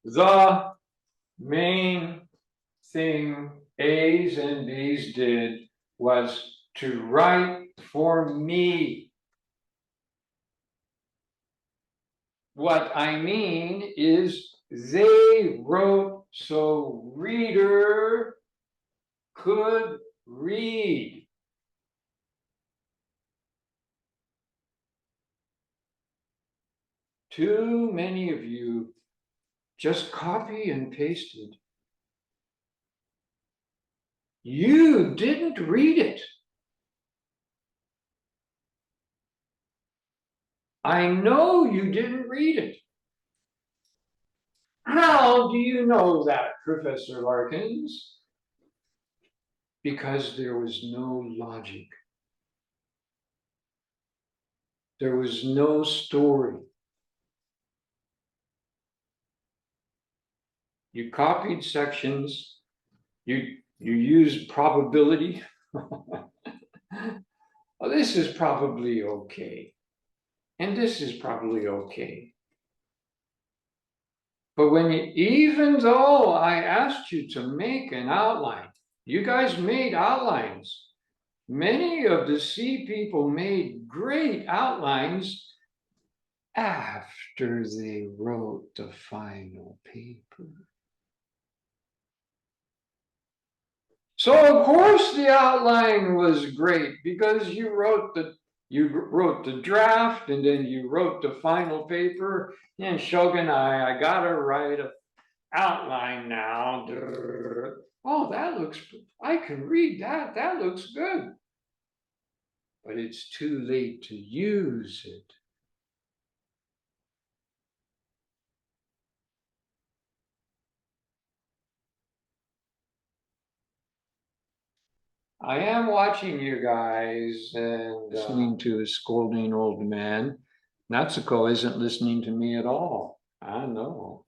The main thing A's and B's did was to write for me. What I mean is they wrote so reader could read. Too many of you just copy and pasted. You didn't read it. I know you didn't read it. How do you know that, Professor Larkins? Because there was no logic. There was no story. You copied sections, you used probability. Well, this is probably okay. And this is probably okay. But even though I asked you to make an outline, you guys made outlines. Many of the C people made great outlines after they wrote the final paper. So of course the outline was great because you wrote the draft and then you wrote the final paper. And Shogun, I gotta write an outline now. Oh, I can read that. That looks good. But it's too late to use it. I am watching you guys and listening to a scolding old man. Natsuko isn't listening to me at all. I know.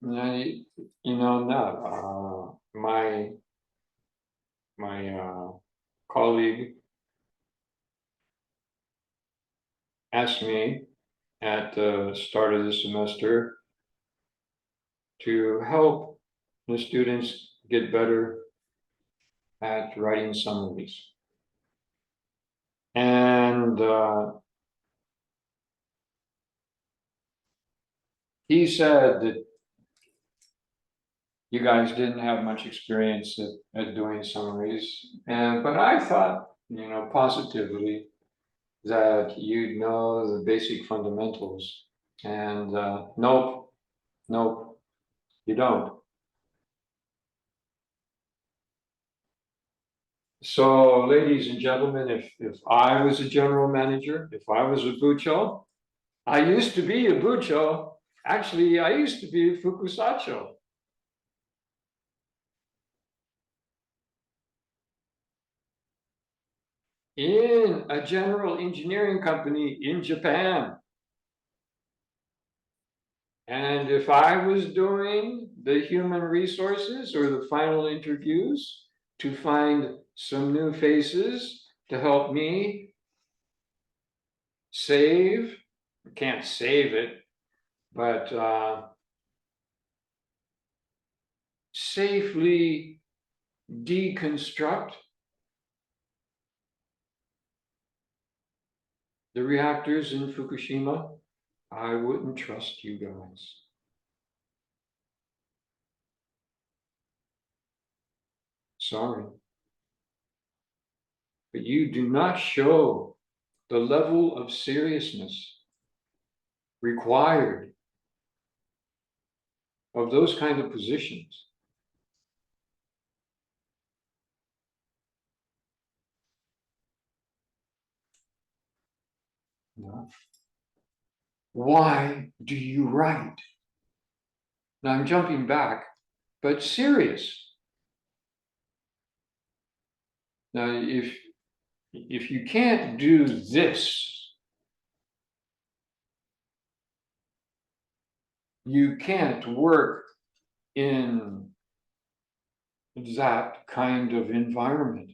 You know, no, my colleague asked me at the start of the semester to help the students get better at writing summaries. And he said that you guys didn't have much experience at doing summaries. But I thought, positively that you'd know the basic fundamentals. And nope, you don't. So, ladies and gentlemen, if I was a general manager, if I was a bucho, I used to be a bucho. Actually, I used to be a fukusacho. In a general engineering company in Japan. And if I was doing the human resources or the final interviews to find some new faces to help me save, I can't save it, but safely deconstruct the reactors in Fukushima, I wouldn't trust you guys. Sorry. But you do not show the level of seriousness required of those kind of positions. No. Why do you write? Now I'm jumping back, but serious. Now, if you can't do this, you can't work in that kind of environment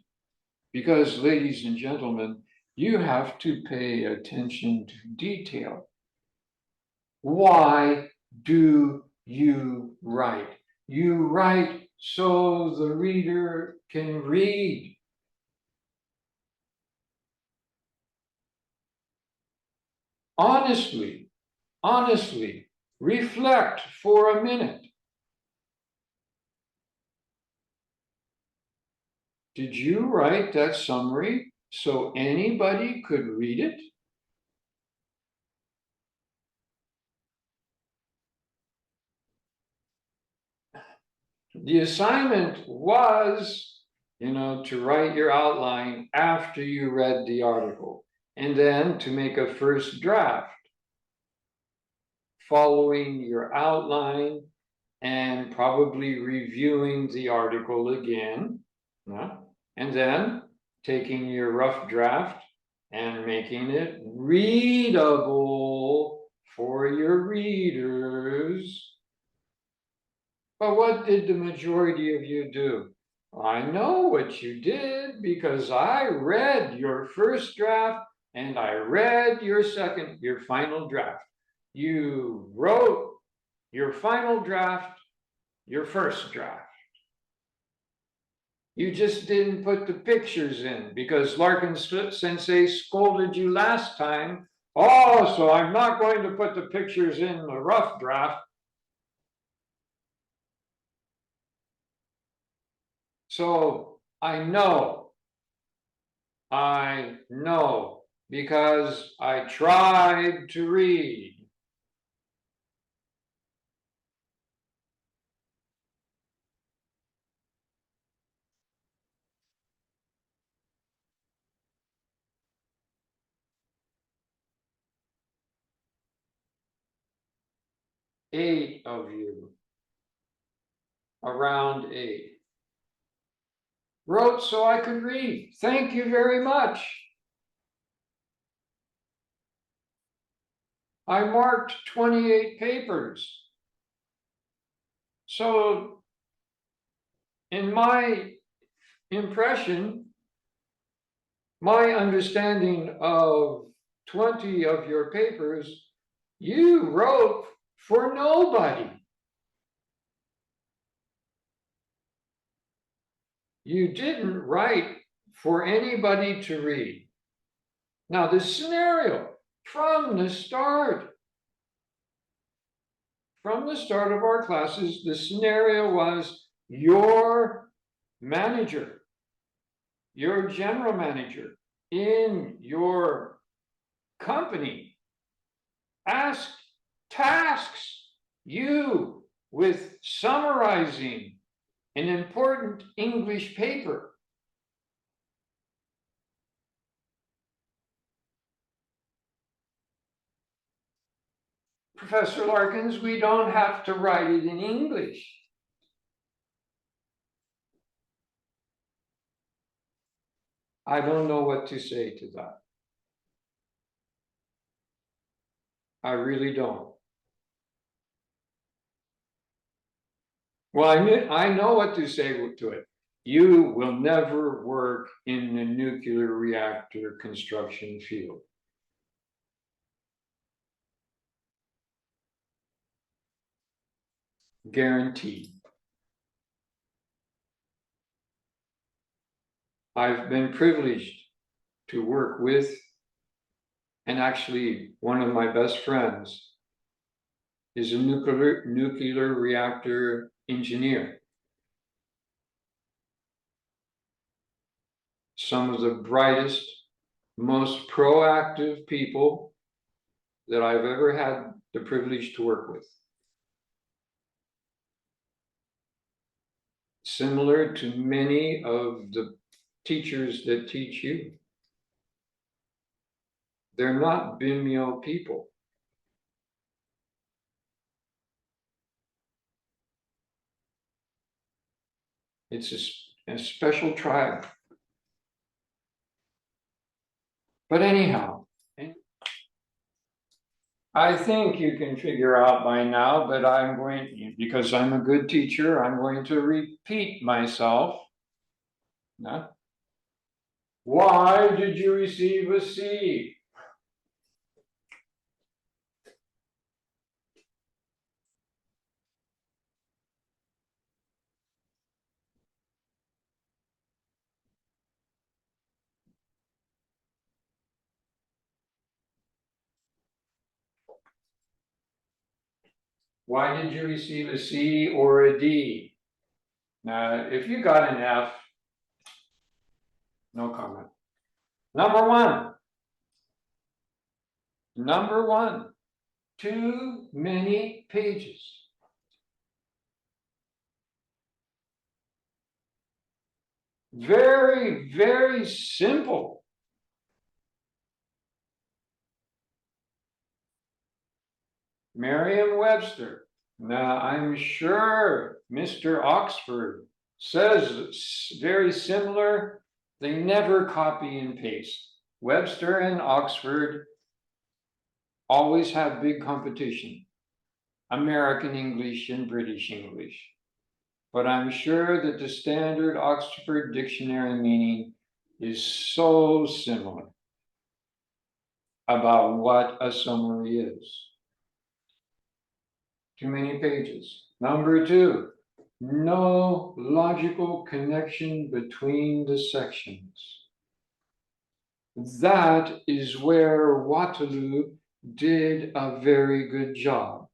Because, ladies and gentlemen, you have to pay attention to detail. Why do you write? You write so the reader can read. Honestly, reflect for a minute. Did you write that summary so anybody could read it? The assignment was, to write your outline after you read the article, and then to make a first draft following your outline and probably reviewing the article again, and then taking your rough draft and making it readable for your readers. But what did the majority of you do? I know what you did because I read your first draft and I read your final draft. You wrote your final draft, your first draft. You just didn't put the pictures in because Larkin Sensei scolded you last time. Oh, so I'm not going to put the pictures in the rough draft. So I know, because I tried to read. Eight of you, around eight, wrote so I could read. Thank you very much. I marked 28 papers. So in my impression, my understanding of 20 of your papers, you wrote for nobody. You didn't write for anybody to read. Now, the scenario from the start of our classes, the scenario was your manager, your general manager in your company tasks you with summarizing an important English paper. Professor Larkins, we don't have to write it in English. I don't know what to say to that. I really don't. Well, I know what to say to it. You will never work in the nuclear reactor construction field. Guaranteed. I've been privileged to work with, and actually one of my best friends is a nuclear reactor engineer. Some of the brightest, most proactive people that I've ever had the privilege to work with. Similar to many of the teachers that teach you. They're not Bimyo people. It's a special tribe. But anyhow, I think you can figure out by now, but because I'm a good teacher, I'm going to repeat myself. Why did you receive a C? Why did you receive a C or a D? Now, if you got an F, no comment. Number one. Number one, too many pages. Very, very simple. Merriam-Webster. Now, I'm sure Mr. Oxford says very similar. They never copy and paste. Webster and Oxford always have big competition. American English and British English. But I'm sure that the standard Oxford dictionary meaning is so similar about what a summary is. Too many pages. Number two, no logical connection between the sections. That is where Waterloo did a very good job.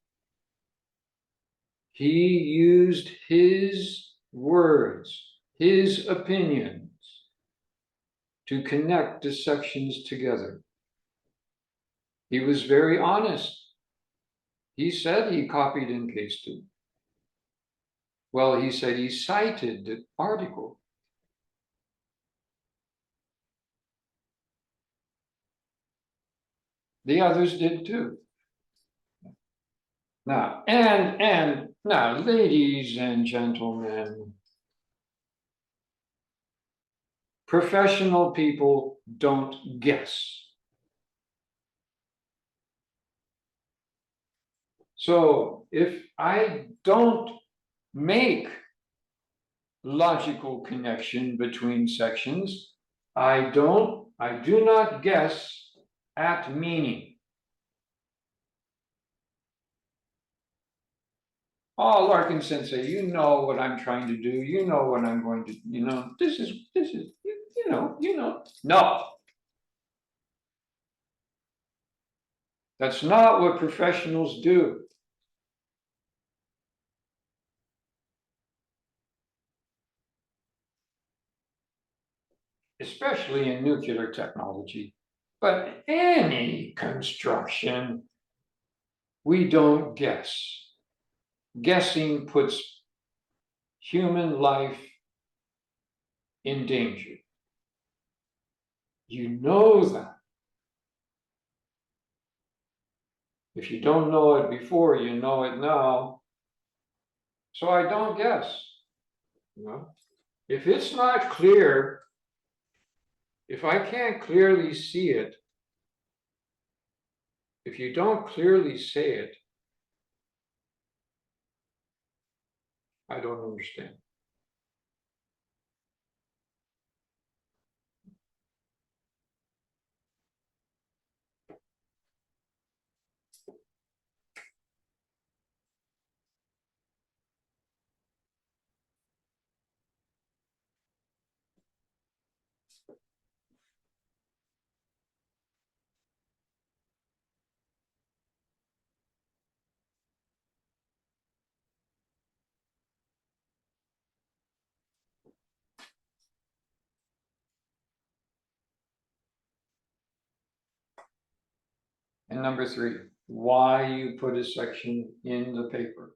He used his words, his opinions, to connect the sections together. He was very honest. He said he copied and pasted. Well, he said he cited the article. The others did too. Now, now, ladies and gentlemen, professional people don't guess. So if I don't make logical connection between sections, I do not guess at meaning. Oh, Larkin Sensei, you know what I'm trying to do. You know what I'm going to, this is, No, that's not what professionals do. Especially in nuclear technology. But any construction, we don't guess. Guessing puts human life in danger. You know that. If you don't know it before, you know it now. So I don't guess. If it's not clear, if I can't clearly see it, if you don't clearly say it, I don't understand. And number three, why you put a section in the paper.